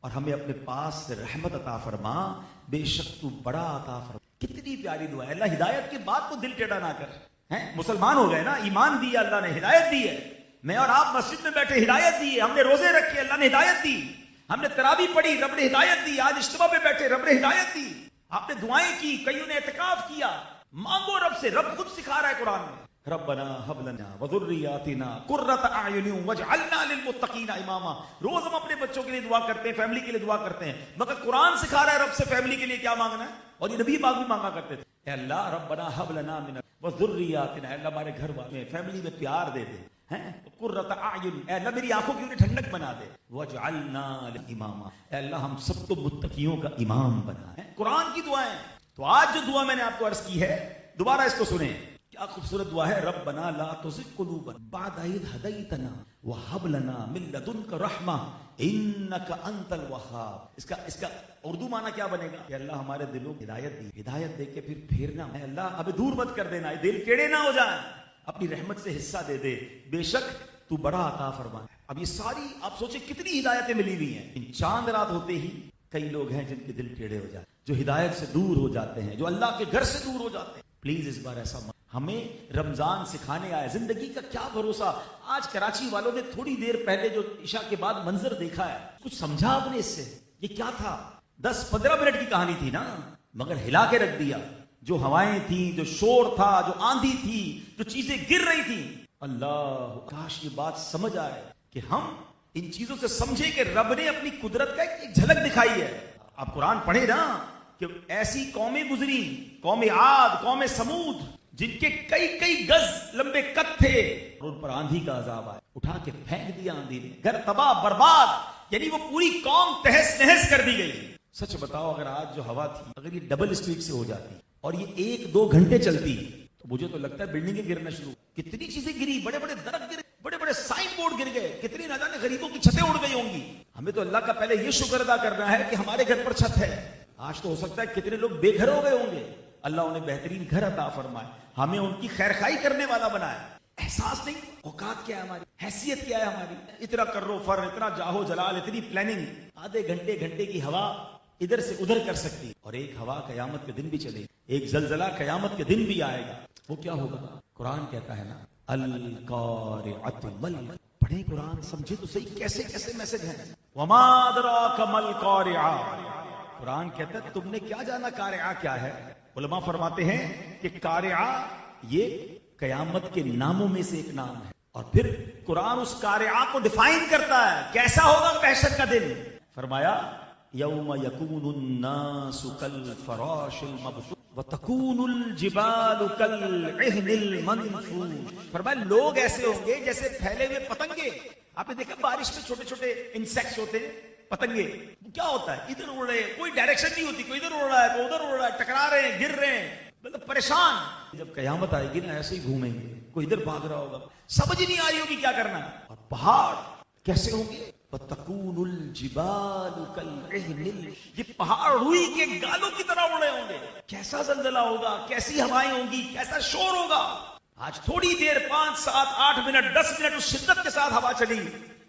اور ہمیں اپنے پاس سے رحمت عطا فرما، بے شک تو بڑا عطا فرما۔ کتنی پیاری دعا ہے۔ اللہ ہدایت کے بعد تو دل ٹیڑھا نہ کر، ہیں مسلمان ہو گئے نا، ایمان دیا اللہ نے، ہدایت دی ہے، میں اور آپ مسجد میں بیٹھے ہدایت دی ہے، ہم نے روزے رکھے اللہ نے ہدایت دی، ہم نے تراویح پڑھی رب نے ہدایت دی، آج اجتماع پہ بیٹھے رب نے ہدایت دی، آپ نے دعائیں کی، کئیوں نے اعتکاف کیا، مانگو رب سے، رب خود سکھا رہا ہے قرآن میں، ربنا هب لنا وذرياتنا قرة اعین واجعلنا للمتقین اماما۔ روز ہم اپنے بچوں کے لیے دعا کرتے ہیں، فیملی کے لیے دعا کرتے ہیں، مگر قرآن سکھا رہا ہے رب سے فیملی کے لیے کیا مانگنا ہے، اور یہ نبی پاک بھی مانگا کرتے تھے، اے اللہ ربنا هب لنا من وذرياتنا، اے اللہ ہمارے گھر والے فیملی میں پیار دے دے، ہیں قرة اعین، اے اللہ میری آنکھوں کی انہیں ٹھنڈک بنا دے، واجعلنا اماما، اے اللہ ہم سب کو متقیوں کا امام بنا ہے۔ قرآن کی دعائیں۔ تو آج جو دعا میں نے آپ کو عرض کی ہے دوبارہ اس کو سنیں، کیا خوبصورت دعا ہے، ربنا لا تزغ قلوبنا بعد اذ ہدیتنا وہب لنا من لدنک رحمہ انک انت الوہاب۔ اس کا اردو معنی کیا بنے گا کہ اللہ ہمارے دلوں کو ہدایت دی، ہدایت دے کے پھر پھیرنا ہے، اللہ ہمیں دور مت کر دینا، دل ٹیڑھے نہ ہو جائیں، اپنی رحمت سے حصہ دے دے، بے شک تو بڑا عطا فرما۔ اب یہ ساری آپ سوچیں کتنی ہدایتیں ملی ہوئی ہیں، ان چاند رات ہوتے ہی کئی لوگ ہیں جن کے دل ٹیڑھے ہو جاتے ہیں، جو ہدایت سے دور ہو جاتے ہیں، جو اللہ کے گھر سے دور ہو جاتے ہیں۔ پلیز اس بار ایسا ہمیں رمضان سکھانے آیا، زندگی کا کیا بھروسہ۔ آج کراچی والوں نے تھوڑی دیر پہلے جو عشاء کے بعد منظر دیکھا ہے، کچھ سمجھا آپ نے اس سے؟ یہ کیا تھا؟ 10-15 منٹ کی کہانی تھی نا، مگر ہلا کے رکھ دیا۔ جو ہوائیں تھیں، جو شور تھا، جو آندھی تھی، جو چیزیں گر رہی تھیں، اللہ کاش یہ بات سمجھ آئے کہ ہم ان چیزوں سے سمجھے کہ رب نے اپنی قدرت کا ایک جھلک دکھائی ہے۔ آپ قرآن پڑھیں نا کہ ایسی قومیں گزری، قوم عاد، قوم سمود، جن کے کئی گز لمبے قد تھے، اور ان پر آندھی کا عذاب آیا، اٹھا کے پھینک دیا آندھی نے، گھر تباہ برباد، یعنی وہ پوری قوم تہس نہس کر دی گئی۔ سچ بتاؤ اگر آج جو ہوا تھی اگر یہ ڈبل اسپیڈ سے ہو جاتی اور یہ 1-2 گھنٹے چلتی تو مجھے تو لگتا ہے بلڈنگیں گرنا شروع، کتنی چیزیں گری، بڑے بڑے درخت گرے، بڑے بڑے سائن بورڈ گر گئے، کتنی نہ جانے غریبوں کی چھتیں اڑ گئی ہوں گی۔ ہمیں تو اللہ کا پہلے یہ شکر ادا کرنا ہے کہ ہمارے گھر پر چھت ہے۔ آج تو ہو سکتا ہے کتنے لوگ بے گھر ہو گئے ہوں گے، اللہ انہیں بہترین گھر عطا فرمائے، ہمیں ان کی خیر خائی کرنے والا بنائے۔ احساس نہیں اوقات کیا ہے ہماری، حیثیت کیا ہے ہماری، اتنا کرو فر، اتنا جاہو جلال، اتنی پلاننگ، آدھے گھنٹے کی ہوا ادھر سے ادھر کر سکتی، اور ایک ہوا قیامت کے دن بھی چلے، ایک زلزلہ قیامت کے دن بھی آئے گا، وہ کیا ہوگا؟ قرآن کہتا ہے نا القارعۃ پڑھیں قرآن، سمجھے تو صحیح کیسے میسج ہے۔ وما ادراک ما القارعۃ، قرآن کہتا ہے تم نے کیا جانا قارعہ کیا ہے؟ علماء فرماتے ہیں کہ قارعہ یہ قیامت کے ناموں میں سے ایک نام ہے، اور پھر قرآن اس قارعہ کو ڈیفائن کرتا ہے، کیسا ہوگا محشر کا دن؟ فرمایا یوم یکون الناس کالفراش المبثوث وتکون الجبال کالعہن المنفوش۔ فرمایا لوگ ایسے ہوں گے جیسے پھیلے ہوئے پتنگے۔ آپ نے دیکھا بارش میں چھوٹے چھوٹے انسیکٹس ہوتے ہیں، پتنگے، کیا ہوتا ہے؟ ادھر اڑ رہے ہیں، کوئی ڈائریکشن نہیں ہوتی، کوئی ادھر اڑ رہا ہے، کوئی ادھر اڑ رہا ہے، ٹکرا رہے ہیں، گر رہے ہیں، مطلب پریشان۔ جب قیامت آئے گی نا ایسے ہی گھومیں گے، کوئی ادھر بھاگ رہا ہوگا، سمجھ ہی نہیں آ رہی ہوگی کیا کرنا ہے۔ اور پہاڑ کیسے ہوں گے؟ وَتَكُونُ الْجِبَالُ كَالْعِهْنِ، یہ پہاڑ روئی کے گالوں کی طرح اڑ رہے ہوں گے۔ کیسا زلزلہ ہوگا، کیسی ہوائیں ہوں گی، کیسا شور ہوگا۔ آج تھوڑی دیر 5, 7, 8 منٹ 10 منٹ اس شدت کے ساتھ ہوا چلی،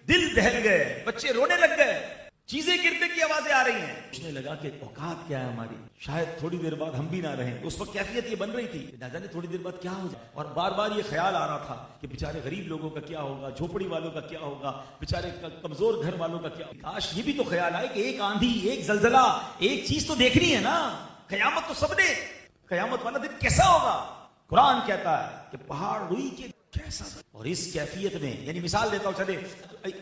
دل دہل گئے، بچے رونے لگ گئے، چیزیں گرنے کی آوازیں آ رہی ہیں، پوچھنے لگا کہ اوقات کیا ہے ہماری، شاید تھوڑی دیر بعد ہم بھی نہ رہیں۔ اس وقت کیفیت یہ بن رہی تھی نہ جانے تھوڑی دیر بعد کیا ہو جائے، اور بار بار یہ خیال آ رہا تھا کہ بیچارے غریب لوگوں کا کیا ہوگا، جھوپڑی والوں کا کیا ہوگا، بیچارے کمزور گھر والوں کا کیا ہوگا۔ کاش یہ بھی تو خیال آئے کہ ایک آندھی، ایک زلزلہ، ایک چیز تو دیکھنی ہے نا، قیامت تو سب نے، قیامت والا دن کیسا ہوگا؟ قرآن کہتا ہے کہ پہاڑ روئی کے کیسا، اور اس کیفیت میں، یعنی مثال دیتا ہوں، چلے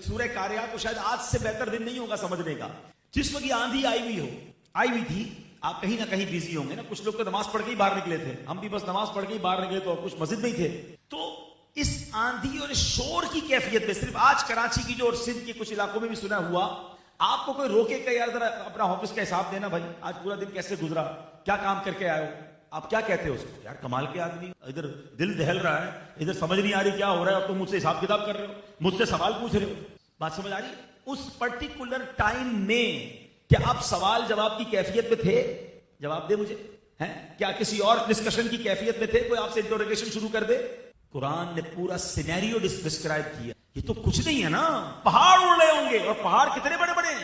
سورہ قاریہ کو شاید آج سے بہتر دن نہیں ہوگا سمجھنے کا۔ جس وقت یہ آندھی آئی ہوئی تھی، آپ کہیں نہ کہیں بیزی ہوں گے نا، کچھ لوگ تو نماز پڑھ کے ہی باہر نکلے تھے، ہم بھی بس نماز پڑھ کے ہی باہر نکلے تو کچھ مسجد میں ہی تھے۔ تو اس آندھی اور شور کی کیفیت میں صرف آج کراچی کی جو اور سندھ کے کچھ علاقوں میں بھی سنا ہوا، آپ کو کوئی روکے کہ یار ذرا اپنا آفس کا حساب دینا بھائی، آج پورا دن کیسے گزرا، کیا کام کر کے آئے ہو، آپ کیا کہتے ہو اس کو؟ یار کمال کے آدمی، ادھر دل دہل رہا ہے، ادھر سمجھ نہیں آ رہی کیا ہو رہا ہے، اور تم مجھ سے حساب کتاب کر رہے ہو، مجھ سے سوال پوچھ رہے ہو۔ بات سمجھ آ رہی ہے؟ اس پرٹیکولر ٹائم میں کیا آپ سوال جواب کی کیفیت میں تھے؟ جواب دے مجھے، ہیں کیا کسی اور ڈسکشن کی کیفیت میں تھے؟ کوئی آپ سے انٹروگیشن شروع کر دے؟ قرآن نے پورا سینیریو ڈسکرائب کیا۔ یہ تو کچھ نہیں ہے نا، پہاڑ اڑ رہے ہوں گے، اور پہاڑ کتنے بڑے بڑے ہیں،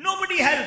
Nobody help,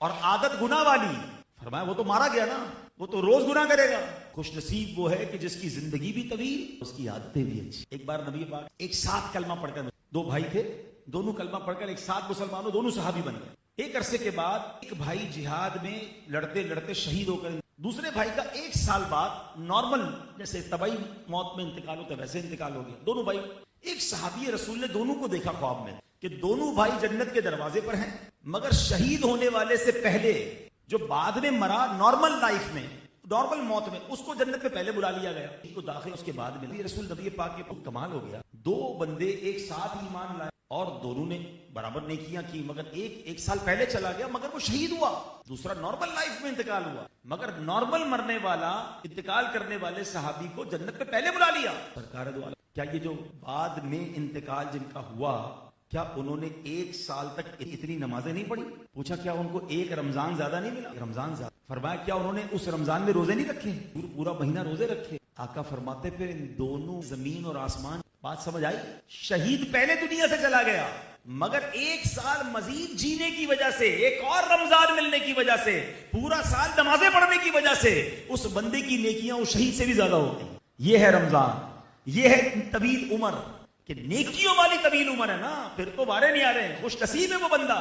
اور عادت گناہ والی. فرمایا وہ تو مارا گیا نا, وہ تو روز گناہ کرے گا. خوش نصیب وہ ہے کہ جس کی زندگی بھی طویل, اس کی عادتیں بھی اچھی. ایک بار نبی پاک ایک ساتھ کلمہ پڑھ کر, دو بھائی تھے, دونوں کلمہ پڑھ کر ایک ساتھ مسلمان ہو, دونوں صحابی بن گئے. ایک عرصے کے بعد ایک بھائی جہاد میں لڑتے لڑتے شہید ہو کر, دوسرے بھائی کا ایک سال بعد نارمل جیسے طبعی موت میں انتقال ہوتا ہے ویسے انتقال ہو گیا. دونوں بھائی, ایک صحابی رسول نے دونوں کو دیکھا خواب میں کہ دونوں بھائی جنت کے دروازے پر ہیں, مگر شہید ہونے والے سے پہلے جو بعد میں مرا نارمل لائف میں, نارمل موت میں, اس کو جنت میں پہلے بلا لیا گیا, اس کو داخل اس کے بعد میں. رسول نبی پاک کے کمال ہو گیا, دو بندے ایک ساتھ ایمان لائے اور دونوں نے برابر نیکیاں کی, مگر ایک سال پہلے چلا گیا مگر وہ شہید ہوا, دوسرا نارمل لائف میں انتقال ہوا, مگر نارمل مرنے والا انتقال کرنے والے صحابی کو جنت میں پہلے بلا لیا. سرکار دو عالم, کیا یہ جو بعد میں انتقال جن کا ہوا, کیا انہوں نے ایک سال تک اتنی نمازیں نہیں پڑھی؟ پوچھا کیا ان کو ایک رمضان زیادہ نہیں ملا؟ رمضان زیادہ. فرمایا کیا انہوں نے اس رمضان میں روزے نہیں رکھے؟ پورا مہینہ روزے رکھے. آقا فرماتے پھر ان دونوں زمین اور آسمان, بات سمجھ آئی؟ شہید پہلے دنیا سے چلا گیا مگر ایک سال مزید جینے کی وجہ سے, ایک اور رمضان ملنے کی وجہ سے, پورا سال نمازیں پڑھنے کی وجہ سے اس بندے کی نیکیاں اس شہید سے بھی زیادہ ہو گئی. یہ ہے رمضان, یہ ہے طویل عمر, کہ نیکیوں والی طویل عمر ہے نا, پھر تو بارے نہیں آ رہے ہیں. خوش نصیب ہے وہ بندہ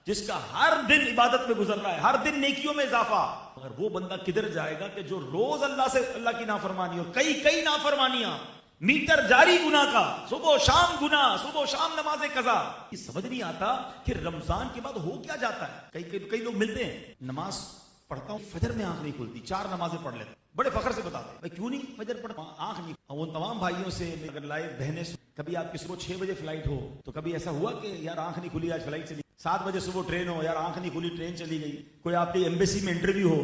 جس کا ہر دن عبادت میں گزر رہا ہے, ہر دن نیکیوں میں اضافہ. مگر وہ بندہ کدھر جائے گا کہ جو روز اللہ کی نافرمانی اور کئی نافرمانیاں, میٹر جاری گناہ کا, صبح و شام گناہ, صبح و شام نماز قضا. یہ سمجھ نہیں آتا کہ رمضان کے بعد ہو کیا جاتا ہے. کئی لوگ ملتے ہیں, نماز پڑھتا ہوں, فجر میں آنکھ نہیں کھلتی, 4 نمازیں پڑھ لیتا, بڑے فخر سے بتاتے ہیں کیوں نہیں فجر پڑھتا, آنکھ نہیں. وہ تمام بھائیوں سے اگر لائیو بہنیں, کبھی آپ کی صبح 6 بجے فلائٹ ہو تو کبھی ایسا ہوا کہ یار آنکھ نہیں کھلی, آج فلائٹ چلی. 7 بجے صبح ٹرین ہو, یار آنکھ نہیں کھلی, ٹرین چلی گئی. کوئی آپ کی ایمبیسی میں انٹرویو ہو,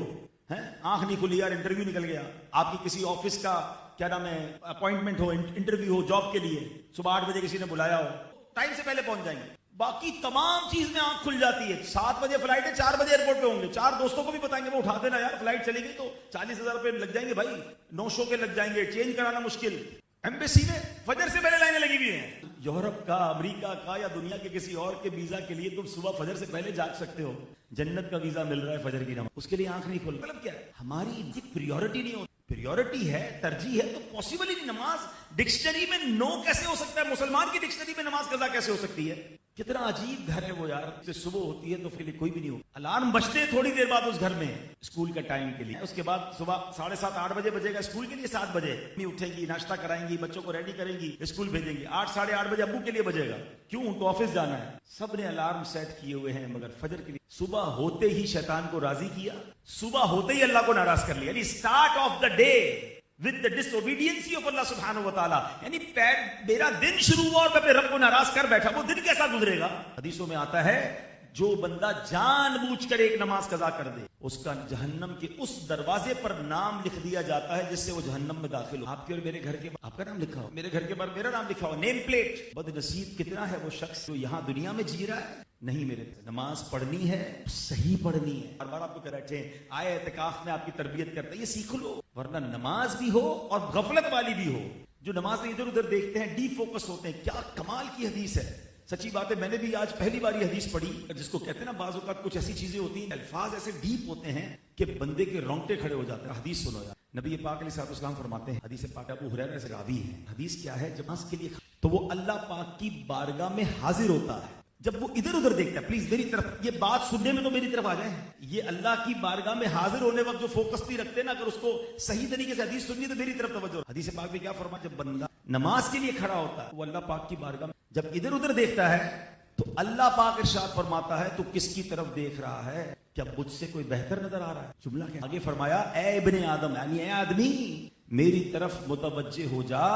آنکھ نہیں کھلی, یار انٹرویو نکل گیا. آپ کی کسی آفس کا کیا نام ہے اپوائنٹمنٹ ہو, انٹرویو ہو جاب کے لیے, صبح 8 بجے کسی نے بلایا ہو, ٹائم سے پہلے پہنچ جائیں گے. باقی تمام چیز میں آنکھ کھل جاتی ہے. 7 بجے فلائٹ ہے, 4 بجے ایئرپورٹ پہ ہوں گے, 4 دوستوں کو بھی بتائیں گے وہ اٹھا دینا یار, فلائٹ چلی گئی تو 40,000 روپے لگ جائیں گے بھائی, 9 شو کے لگ جائیں گے, چینج کرانا مشکل. ایمبیسی میں فجر سے پہلے لائنیں لگی ہوئی ہیں. یورپ کا, امریکہ کا یا دنیا کے کسی اور کے ویزا کے لیے تم صبح فجر سے پہلے جاگ سکتے ہو, جنت کا ویزا مل رہا ہے فجر کی نماز, اس کے لیے آنکھ نہیں کھول. مطلب کیا ہے, ہماری پریورٹی نہیں ہوتی. پریورٹی ہے, ترجیح ہے, تو پاسبل ہی نہیں. نماز ڈکشنری میں نو کیسے ہو سکتا ہے؟ مسلمان کی ڈکشنری میں نماز قضا کیسے ہو سکتی ہے؟ کتنا عجیب گھر ہے وہ یار. صبح ہوتی ہے تو پھر کوئی بھی نہیں ہو, الارم بجتے ہیں تھوڑی دیر بعد اس گھر میں اسکول کا ٹائم کے لیے, اس کے بعد صبح 7:30 8 بجے بجے گا اسکول کے لیے, 7 بجے امی اٹھیں گی, ناشتہ کرائیں گی, بچوں کو ریڈی کریں گی, اسکول بھیجیں گی. 8 ساڑھے 8 بجے ابو کے لیے بجے گا, کیوں, ان کو آفس جانا ہے. سب نے الارم سیٹ کیے ہوئے ہیں مگر فجر کے لیے. صبح ہوتے ہی شیطان کو راضی کیا, صبح ہوتے ہی اللہ کو ناراض کر لیا. یعنی start of the day with the disobedience of Allah subhanahu wa ta'ala, یعنی میرا دن شروع ہوا اور میں اپنے رب کو ناراض کر بیٹھا, وہ دن کیسا گزرے گا؟ حدیثوں میں آتا ہے جو بندہ جان بوجھ کر ایک نماز قضا کر دے, اس کا جہنم کے اس دروازے پر نام لکھ دیا جاتا ہے جس سے وہ جہنم میں داخل ہو. آپ کے اور میرے گھر کے آپ کا نام لکھا ہو, میرے گھر کے بعد میرا نام لکھا ہو, نیم پلیٹ. بد نصیب کتنا ہے وہ شخص جو یہاں دنیا میں جی رہا ہے. نہیں, میرے نماز پڑھنی ہے, صحیح پڑھنی ہے. ہر بار آپ کو کہہ رہے ہیں آئے اعتکاف میں آپ کی تربیت کرتا ہے, یہ سیکھ لو, ورنہ نماز بھی ہو اور غفلت والی بھی ہو. جو نماز میں ادھر ادھر دیکھتے ہیں, ڈی فوکس ہوتے ہیں. کیا کمال کی حدیث ہے, سچی بات ہے. میں نے بھی آج پہلی بار یہ حدیث پڑھی, جس کو کہتے ہیں نا بعض اوقات کچھ ایسی چیزیں ہوتی ہیں, الفاظ ایسے ڈیپ ہوتے ہیں کہ بندے کے رونگٹے کھڑے ہو جاتے ہیں. حدیث سنو یار, نبی پاک علیہ الصلوۃ والسلام فرماتے ہیں, حدیث پاک ابو ہریرہ سے راوی ہے. حدیث کیا ہے, جب نماز کے لیے تو وہ اللہ پاک کی بارگاہ میں حاضر ہوتا ہے. جب وہ ادھر ادھر دیکھتا ہے, پلیز میری طرف, یہ بات سننے میں تو میری طرف آ جائیں, یہ اللہ کی بارگاہ میں حاضر ہونے وقت جو فوکس نہیں رکھتے نا, اگر اس کو صحیح طریقے سے حدیث سننی تو میری طرف توجہ. حدیث پاک میں کیا فرمایا, جب بندہ نماز کے لیے کھڑا ہوتا ہے وہ اللہ پاک کی بارگاہ میں جب ادھر ادھر دیکھتا ہے تو اللہ پاک ارشاد فرماتا ہے تو کس کی طرف دیکھ رہا ہے, کیا مجھ سے کوئی بہتر نظر آ رہا ہے؟ جملہ کیا آگے فرمایا, اے ابن آدم, یعنی اے آدمی میری طرف متوجہ ہو جا,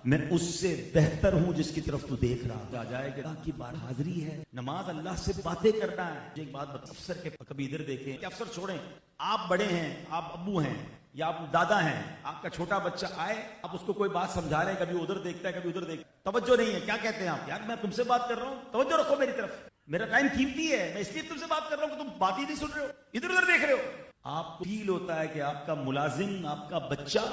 میں اس سے بہتر ہوں جس کی طرف تو دیکھ رہا. جائے کہ اللہ کی بار حاضری ہے, نماز اللہ سے باتیں کرنا ہے. ایک بات بتا, افسر کے کبھی ادھر دیکھیں کہ افسر چھوڑیں, آپ بڑے ہیں, آپ ابو ہیں یا آپ دادا ہیں, آپ کا چھوٹا بچہ آئے, آپ اس کو کوئی بات سمجھا رہے ہیں, کبھی ادھر دیکھتا ہے کبھی ادھر دیکھتا ہے, توجہ نہیں ہے. کیا کہتے ہیں آپ, یار میں تم سے بات کر رہا ہوں, توجہ رکھو میری طرف, میرا ٹائم قیمتی ہے, میں اس لیے تم سے بات کر رہا ہوں کہ تم بات ہی نہیں سن رہے ہو, ادھر ادھر دیکھ رہے ہو. آپ کو فیل ہوتا ہے کہ آپ کا ملازم, آپ کا بچہ,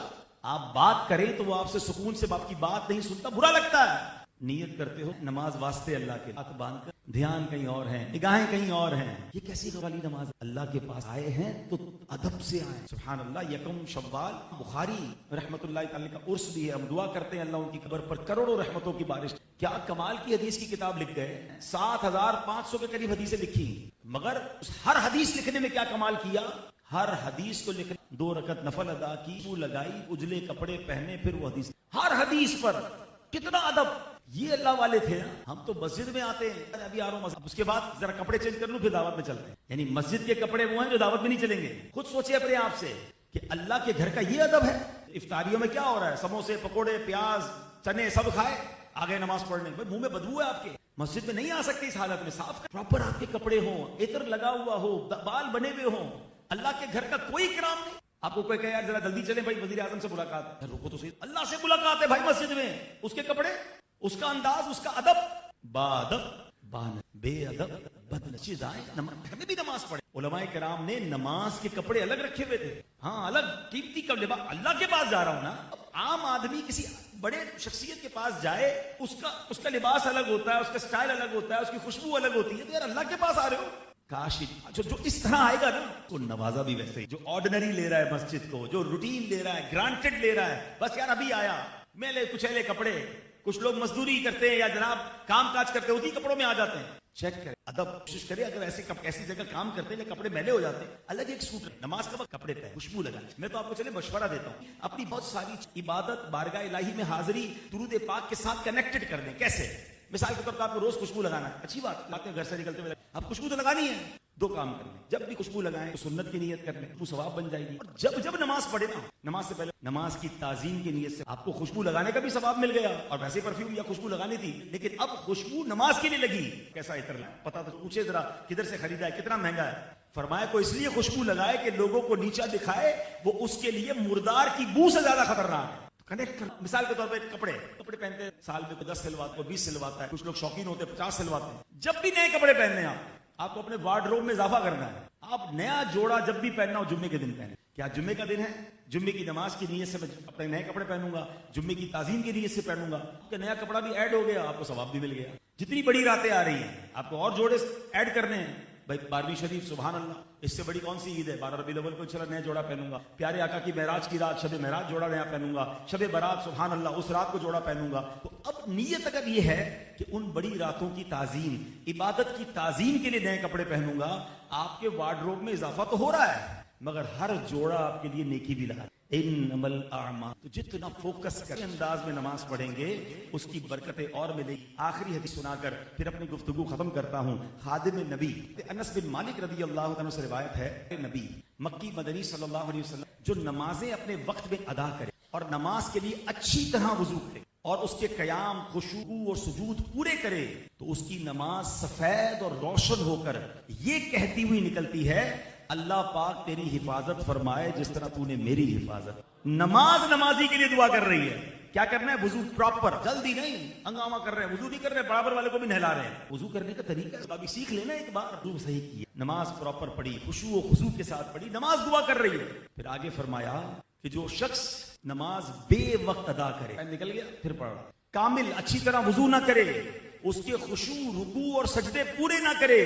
آپ بات کریں تو وہ آپ سے سکون سے آپ کی بات نہیں سنتا, برا لگتا ہے. نیت کرتے ہو نماز واسطے اللہ کے، ہاتھ باندھ کر دھیان کہیں اور ہے، نگاہیں کہیں اور ہیں، یہ کیسی والی نماز؟ اللہ کے پاس آئے ہیں تو ادب سے آئے. سبحان اللہ. یکم شوال بخاری رحمت اللہ تعالی کا عرس بھی ہے. ہم دعا کرتے ہیں اللہ ان کی قبر پر کروڑوں رحمتوں کی بارش. کیا کمال کی حدیث کی کتاب لکھ گئے، 7500 کے قریب حدیثیں لکھی، مگر ہر حدیث لکھنے میں کیا کمال کیا، ہر حدیث کو لکھنے 2 رکعت نفل ادا کی، وہ لگائی، اجلے کپڑے پہنے، پھر وہ حدیث، ہر حدیث پر کتنا ادب. یہ اللہ والے تھے. ہم تو مسجد میں آتے ہیں، ابھی آ رہا ہوں، اس کے بعد ذرا کپڑے چینج کر لوں پھر دعوت میں چلتے ہیں. یعنی مسجد کے کپڑے وہ ہیں جو دعوت میں نہیں چلیں گے. خود سوچے اپنے آپ سے کہ اللہ کے گھر کا یہ ادب ہے. افطاریوں میں کیا ہو رہا ہے، سموسے، پکوڑے، پیاز، چنے سب کھائے، آگے نماز پڑھنے. منہ میں بدبو ہے آپ کے، مسجد میں نہیں آ سکتے اس حالت میں. صاف پراپر آپ کے کپڑے ہوں، عطر لگا ہوا ہو، بال بنے ہوئے ہوں. اللہ کے گھر کا کوئی کرام نہیں. آپ کو کوئی کہے یار ذرا جلدی چلیں بھائی، وزیر اعظم سے ملاقات ہے، رکو تو صحیح. اللہ سے ملاقات ہے بھائی مسجد میں، اس کے کپڑے، اس کا انداز، اس کا ادب. با ادب بے ادب بدنشید آئے. گھر میں بھی نماز پڑھے. علماء کرام نے نماز کے کپڑے الگ رکھے ہوئے تھے. ہاں الگ قیمتی کپڑے. اللہ کے پاس جا رہا ہوں نا. عام آدمی کسی بڑے شخصیت کے پاس جائے، اس کا لباس الگ ہوتا ہے، اس کا سٹائل الگ ہوتا ہے، اس کی خوشبو الگ ہوتی ہے. تو یار اللہ کے پاس آ رہے ہو، کاش جو اس طرح آئے گا نا تو نوازا بھی ویسے ہی. جو آرڈنری لے رہا ہے مسجد کو، جو روٹین لے رہا ہے، گرانٹڈ لے رہا ہے، بس یار ابھی آیا، میلے کچیلے کپڑے. کچھ لوگ مزدوری کرتے ہیں یا جناب کام کاج کرتے ہیں، اسی کپڑوں میں آ جاتے ہیں. چیک کریں ادب، کوشش کرے اگر ایسی جگہ کام کرتے ہیں کپڑے میلے ہو جاتے ہیں، الگ ایک سوٹ رہے، نماز کا وقت کپڑے پہن، خوشبو لگائیں. میں تو آپ کو چلے مشورہ دیتا ہوں، اپنی بہت ساری عبادت بارگاہ الہی میں حاضری درود پاک کے ساتھ کنیکٹڈ کر دیں. کیسے؟ مثال کے طور پر آپ کو روز خوشبو لگانا ہے، اچھی بات ہے، گھر سے نکلتے ہوئے اب خوشبو تو لگانی ہے. 2 کام کر لیں، جب بھی خوشبو لگائیں تو سنت کی نیت کر لیں، وہ ثواب بن جائے گی. اور جب نماز پڑھے نا، نماز سے پہلے نماز کی تعظیم کی نیت سے آپ کو خوشبو لگانے کا بھی ثواب مل گیا، اور ویسے پرفیوم یا خوشبو لگانی تھی لیکن اب خوشبو نماز کے لیے لگی. کیسا عطر لگا پتا تو پوچھے ذرا کدھر سے خریدا ہے، کتنا مہنگا ہے. فرمایا کو اس لیے خوشبو لگائے کہ لوگوں کو نیچا دکھائے، وہ اس کے لیے مردار کی بو سے زیادہ خطرناک ہے. کنیکٹ کر. مثال کے طور پہ کپڑے پہنتے ہیں، سال میں 10 سلواتا ہے، 20 سلواتا ہے، کچھ لوگ شوقین ہوتے ہیں 50 سلواتے ہیں. جب بھی نئے کپڑے پہننے ہیں آپ کو اپنے وارڈروب میں اضافہ کرنا ہے. آپ نیا جوڑا جب بھی پہننا ہو جمعے کے دن پہنے. کیا جمعے کا دن ہے، جمعے کی نماز کی نیت سے میں اپنے نئے کپڑے پہنوں گا، جمعے کی تعظیم کی نیت سے پہنوں گا. کہ نیا کپڑا بھی ایڈ ہو گیا، آپ کو ثواب بھی مل گیا. جتنی بڑی راتیں آ رہی ہیں آپ کو اور جوڑے ایڈ کرنے ہیں. بھائی 12ویں شریف، سبحان اللہ، اس سے بڑی کون سی عید ہے؟ 12 ربیع الاول کو چلا نیا جوڑا پہنوں گا. پیارے آقا کی معراج کی رات، شب معراج جوڑا نیا پہنوں گا. شب برات، سبحان اللہ، اس رات کو جوڑا پہنوں گا. تو اب نیت اگر یہ ہے کہ ان بڑی راتوں کی تعظیم، عبادت کی تعظیم کے لیے نئے کپڑے پہنوں گا، آپ کے وارڈروب میں اضافہ تو ہو رہا ہے مگر ہر جوڑا آپ کے لیے نیکی بھی لگا. انما الاعمال، تو جتنا فوکس کر انداز میں نماز پڑھیں گے اس کی برکتیں اور ملے گی. آخری حدیث سنا کر پھر اپنی گفتگو ختم کرتا ہوں. خادم نبی انس بن مالک رضی اللہ عنہ سے روایت ہے، نبی مکی مدنی صلی اللہ علیہ وسلم جو نمازیں اپنے وقت میں ادا کرے اور نماز کے لیے اچھی طرح وضو کرے اور اس کے قیام، خشوع اور سجود پورے کرے تو اس کی نماز سفید اور روشن ہو کر یہ کہتی ہوئی نکلتی ہے، اللہ پاک تیری حفاظت فرمائے جس طرح تو نے میری حفاظت. نماز نمازی کے لیے دعا کر رہی ہے. کیا کرنا ہے؟ وضو پراپر، جلدی نہیں ہنگامہ کر رہے ہیں، وضو نہیں کر رہے، برابر والے کو بھی نہلا رہے ہیں. وضو کرنے کا طریقہ ابھی سیکھ لینا ایک بار. وضو صحیح کیے، نماز پراپر پڑھی، خشوع و خضوع کے ساتھ پڑھی، نماز دعا کر رہی ہے. پھر آگے فرمایا کہ جو شخص نماز بے وقت ادا کرے، نکل گیا پھر پڑھ رہا، کامل اچھی طرح وضو نہ کرے، اس کے خشوع، رکوع اور سجدے پورے نہ کرے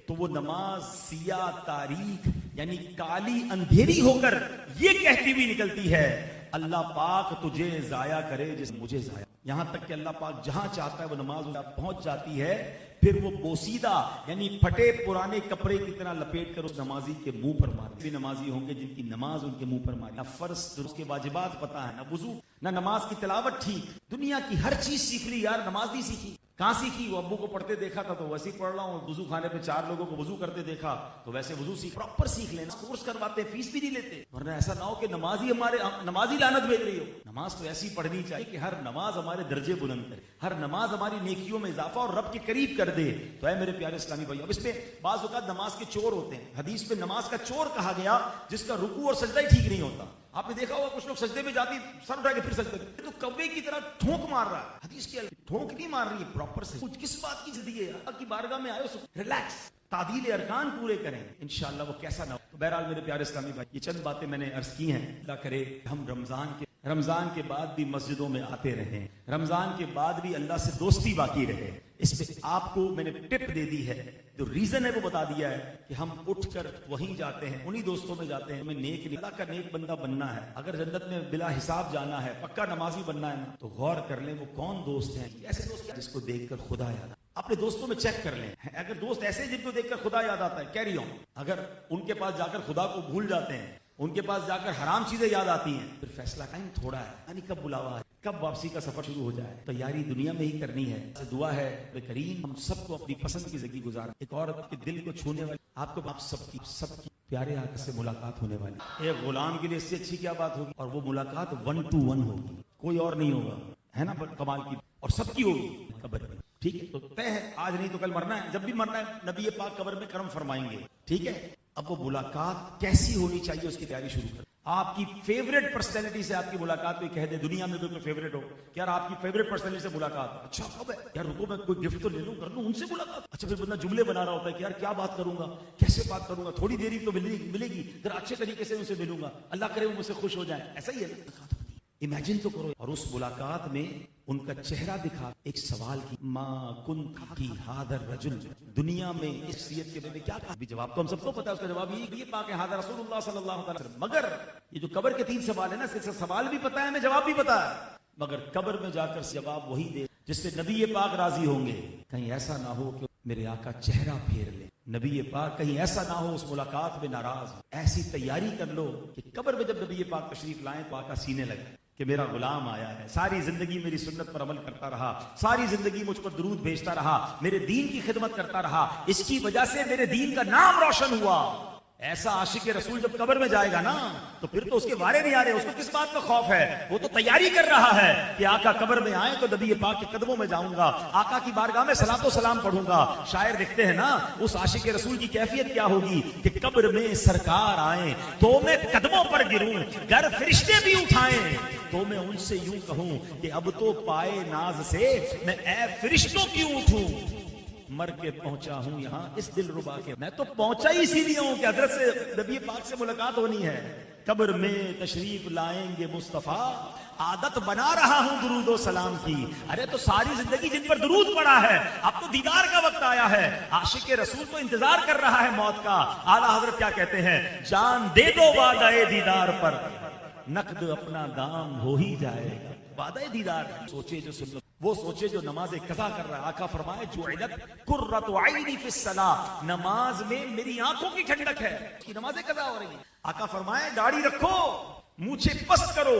تو وہ نماز سیاہ تاریک یعنی کالی اندھیری ہو کر یہ کہتی ہوئی نکلتی ہے، اللہ پاک تجھے ضائع کرے جس مجھے ضائع. یہاں تک کہ اللہ پاک جہاں چاہتا ہے وہ نماز پہنچ جاتی ہے. پھر وہ بوسیدہ یعنی پھٹے پرانے کپڑے کی طرح لپیٹ کر اس نمازی کے منہ پر مارے. بھی نمازی ہوں گے جن کی نماز ان کے منہ پر ماری، نہ فرض درست کے واجبات پتہ ہے، نہ وضو، نہ نماز کی تلاوت ٹھیک. دنیا کی ہر چیز سیکھ لی یار، نماز نہیں سیکھی. کہاں سیکھی؟ وہ ابو کو پڑھتے دیکھا تھا تو ویسے ہی پڑھ رہا ہوں. وضو خانے پہ 4 لوگوں کو وضو کرتے دیکھا تو ویسے وضو سیکھ. پراپر سیکھ لینا، کورس کرواتے، فیس بھی نہیں لیتے، ورنہ ایسا نہ ہو کہ نمازی لعنت بھیج رہی ہو. نماز تو ایسی پڑھنی چاہیے کہ ہر نماز ہمارے درجے بلند کرے، ہر نماز ہماری نیکیوں میں اضافہ اور رب کے قریب کر دے. تو اے میرے پیارے اسلامی بھائی، اب اس میں بعض اوقات نماز کے چور ہوتے ہیں. حدیث میں نماز کا چور کہا گیا جس کا رکوع اور سجدہ ہی ٹھیک نہیں ہوتا. آپ نے دیکھا ہوگا کچھ لوگ سجدے میں جاتی سر اٹھا کے پھر سجدے میں، تو کوے کی طرح ٹھونک مار رہا ہے. حدیث کی ٹھونک نہیں مار رہی ہے، پراپر سے. کچھ کس بات کی جلدی ہے یار؟ اللہ کی بارگاہ میں آئے ریلیکس، تعدیل ارکان پورے کریں، انشاءاللہ وہ کیسا نہ ہو. تو بہرحال میرے پیارے اسلامی بھائی، یہ چند باتیں میں نے عرض کی ہیں. اللہ کرے ہم رمضان کے رمضان کے بعد بھی مسجدوں میں آتے رہیں, رمضان کے بعد بھی اللہ سے دوستی باقی رہے. اس پہ آپ کو میں نے ٹپ دے دی ہے, جو ریزن ہے وہ بتا دیا ہے کہ ہم اٹھ کر وہیں جاتے ہیں, انہی دوستوں میں جاتے ہیں. ہمیں نیک اللہ کا نیک بندہ بننا ہے, اگر جنت میں بلا حساب جانا ہے, پکا نمازی بننا ہے, تو غور کر لیں وہ کون دوست ہیں. ایسے دوست جس کو دیکھ کر خدا یاد, اپنے دوستوں میں چیک کر لیں. اگر دوست ایسے جن کو دیکھ کر خدا یاد آتا ہے, کیری آن. اگر ان کے پاس جا کر خدا کو بھول جاتے ہیں, ان کے پاس جا کر حرام چیزیں یاد آتی ہیں, پھر فیصلہ ٹائم تھوڑا ہے, یعنی کب بلاوا ہے, کب واپسی کا سفر شروع ہو جائے. تیاری دنیا میں ہی کرنی ہے. دعا ہے بے کریم ہم سب کو اپنی پسند کی زندگی گزارا. ایک عورت کے دل کو چھونے والی, آپ کو آپ سب کی پیارے آقا سے ملاقات ہونے والی. ایک غلام کے لیے اس سے اچھی کیا بات ہوگی, اور وہ ملاقات 1 to 1 ہوگی, کوئی اور نہیں ہوگا, ہے نا, کمال کی, اور سب کی ہوگی قبر میں. ٹھیک ہے, تو طے ہے, آج نہیں تو کل مرنا ہے. جب بھی مرنا ہے نبی پاک قبر میں کرم فرمائیں گے. ٹھیک ہے, اب وہ ملاقات کیسی ہونی چاہیے اس کی تیاری شروع کر. آپ کی فیوریٹ پرسنالٹی سے آپ کی ملاقات کوئی کہہ دے, دنیا میں کوئی فیوریٹ ہو, یار آپ کی فیوریٹ پرسنالٹی سے ملاقات, اچھا کب ہے یار, رکو میں کوئی گفٹ تو لے لوں, کر لوں ان سے ملاقات. اچھا پھر بندہ جملے بنا رہا ہوتا ہے کہ یار کیا بات کروں گا, کیسے بات کروں گا, تھوڑی دیر ہی تو ملے گی, ذرا اچھے طریقے سے ان سے ملوں گا, اللہ کرے وہ مجھ سے خوش ہو جائیں. ایسا ہی ہے, امیجن تو کرو. اور اس ملاقات میں ان کا چہرہ دکھا ایک سوال کی, ما کنت فی ھذا الرجل, دنیا میں اس شخصیت کے بارے میں کیا کہا. بھی جواب تو ہم سب کو پتا ہے, اس کا جواب یہ پاک ہے ھذا رسول اللہ صلی اللہ علیہ وسلم. مگر یہ جو قبر کے 3 سوال ہے نا, صرف سوال بھی پتا ہے ہمیں, جواب بھی پتا ہے, مگر قبر میں جا کر جواب وہی دے جس سے نبی پاک راضی ہوں گے. کہیں ایسا نہ ہو کہ میرے آقا چہرہ پھیر لے, نبی پاک کہیں ایسا نہ ہو اس ملاقات میں ناراض. ایسی تیاری کر لو کہ قبر میں جب نبی پاک تشریف لائیں تو آقا سینے لگے کہ میرا غلام آیا ہے, ساری زندگی میری سنت پر عمل کرتا رہا, ساری زندگی مجھ پر درود بھیجتا رہا, میرے دین کی خدمت کرتا رہا, اس کی وجہ سے میرے دین کا نام روشن ہوا. ایسا عاشق رسول جب قبر میں جائے گا نا, تو پھر تو اس کے وارے نہیں آ رہے, اس کو کس بات کا خوف ہے, وہ تو تیاری کر رہا ہے کہ آقا قبر میں آئے تو نبی پاک کے قدموں میں جاؤں گا, آقا کی بارگاہ میں صلاۃ و سلام پڑھوں گا. شاعر لکھتے ہیں نا, اس عاشق رسول کی کیفیت کیا ہوگی کہ قبر میں سرکار آئیں تو میں قدموں پر گروں, گر فرشتے بھی اٹھائیں تو میں ان سے یوں کہوں کہ اب تو پائے ناز سے میں اے فرشتوں کیوں اٹھوں. مر کے پہنچا ہوں یہاں اس دل ربا کے, میں تو پہنچا ہی اسی لیے ہوں کہ حضرت سے نبی پاک سے ملاقات ہونی ہے. قبر میں تشریف لائیں گے مصطفیٰ, عادت بنا رہا ہوں درود و سلام کی. ارے تو ساری زندگی جن پر درود پڑا ہے, اب تو دیدار کا وقت آیا ہے. عاشق رسول تو انتظار کر رہا ہے موت کا. اعلیٰ حضرت کیا کہتے ہیں, جان دے دو وعدہ دیدار پر, نقد اپنا دام ہو ہی جائے گا. وعدہ دیدار سوچے جو سنت, وہ سوچے جو نماز قضا کر رہا ہے. آقا فرمائے جعلت قرۃ عینی فی الصلاۃ, نماز میں میری آنکھوں کی ٹھنڈک ہے, کہ نماز قضا ہو رہی ہے. آقا فرمائے داڑھی رکھو, مونچھیں پست کرو,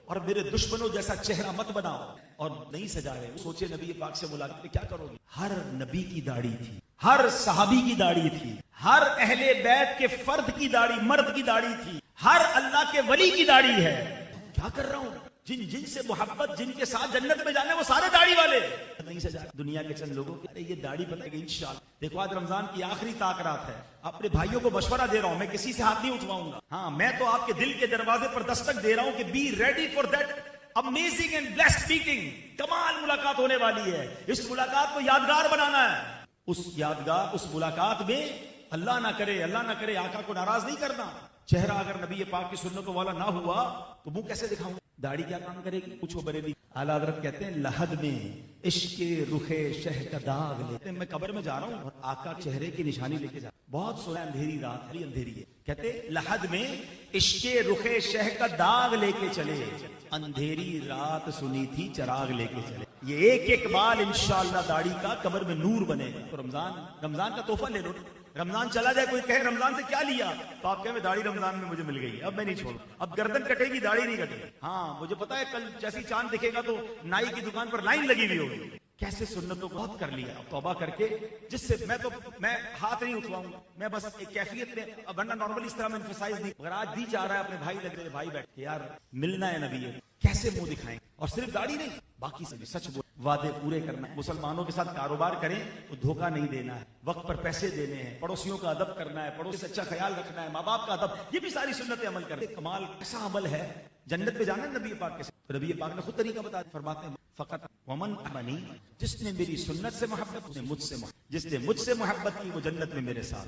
اور میرے دشمنوں جیسا چہرہ مت بناؤ. اور نہیں سجا رہے, سوچے نبی پاک سے ملاقات کیا کرو گے. ہر نبی کی داڑھی تھی, ہر صحابی کی داڑھی تھی, ہر اہل بیت کے فرد کی داڑھی, مرد کی داڑھی تھی, ہر اللہ کے ولی کی داڑھی ہے. کیا کر رہا ہوں, جن سے محبت, جن کے ساتھ جنت میں جانے, وہ سارے داڑھی والے. نہیں سجا دنیا کے چند لوگوں کی, ارے یہ داڑھی بتائے گی انشاءاللہ. دیکھو آج رمضان کی آخری تاکرات ہے, اپنے بھائیوں کو مشورہ دے رہا ہوں, میں کسی سے ہاتھ نہیں اٹھواؤں گا. ہاں میں تو آپ کے دل کے دروازے پر دستک دے رہا ہوں کہ be ready for that amazing and blessed meeting. کمال ملاقات ہونے والی ہے. اس ملاقات کو یادگار بنانا ہے. اس ملاقات میں اللہ نہ کرے آقا کو ناراض نہیں کرنا. چہرہ اگر نبی پاک کی سنتوں والا نہ ہوا تو منہ کیسے دکھاؤں. داڑھی کیا کام کرے گی, پوچھو بریلی. اعلیٰ حضرت کہتے ہیں لحد میں عشق رخ شہ کا داغ لے, میں قبر میں جا رہا ہوں اور آقا چہرے کی نشانی لے کے جا, بہت سونا, اندھیری رات ہے, اندھیری ہے. کہتے لحد میں عشق رخ شہ کا داغ لے کے چلے, اندھیری رات سنی تھی چراغ لے کے چلے. یہ ایک بال انشاءاللہ داڑھی کا قبر میں نور بنے گا. تو رمضان کا تحفہ لے لو. رمضان چلا جائے, کوئی کہے رمضان سے کیا لیا, تو آپ کہیں داڑھی رمضان میں مجھے مل گئی, اب میں نہیں چھوڑوں. اب گردن کٹے گی, داڑھی نہیں کٹے گی. ہاں مجھے پتا ہے کل جیسی چاند دکھے گا تو نائی کی دکان پر لائن لگی ہوئی ہوگی. کیسے سنتوں کو بہت کر لیا. اب توبہ کر کے, جس سے میں ہاتھ نہیں اٹھواؤں گا, میں بس ایک کیفیت میں, ورنہ نارملی اس طرح میں ایمفسائز نہیں. مگر آج دی چاہ رہا ہے اپنے بھائی لگ رہے, بھائی بیٹھ کے یار ملنا ہے نبی, کیسے منہ دکھائیں. اور صرف داڑھی نہیں, باقی سے بھی سچ بول, وعدے پورے کرنا ہے. مسلمانوں کے ساتھ کاروبار کریں تو دھوکہ نہیں دینا ہے, وقت پر پیسے دینے ہیں, پڑوسیوں کا ادب کرنا ہے, پڑوسی سے اچھا خیال رکھنا ہے, ماں باپ کا ادب, یہ بھی ساری سنتیں عمل کریں. کمال ایسا عمل ہے, جنت میں جانا ہے نبی پاک کے ساتھ. تو نبی پاک نے خود طریقہ بتا دیا, فرماتے ہیں فقط ومن امنی, جس نے میری سنت سے محبت, اس نے مجھ سے محبت, جس نے مجھ سے محبت کی وہ جنت میں میرے ساتھ.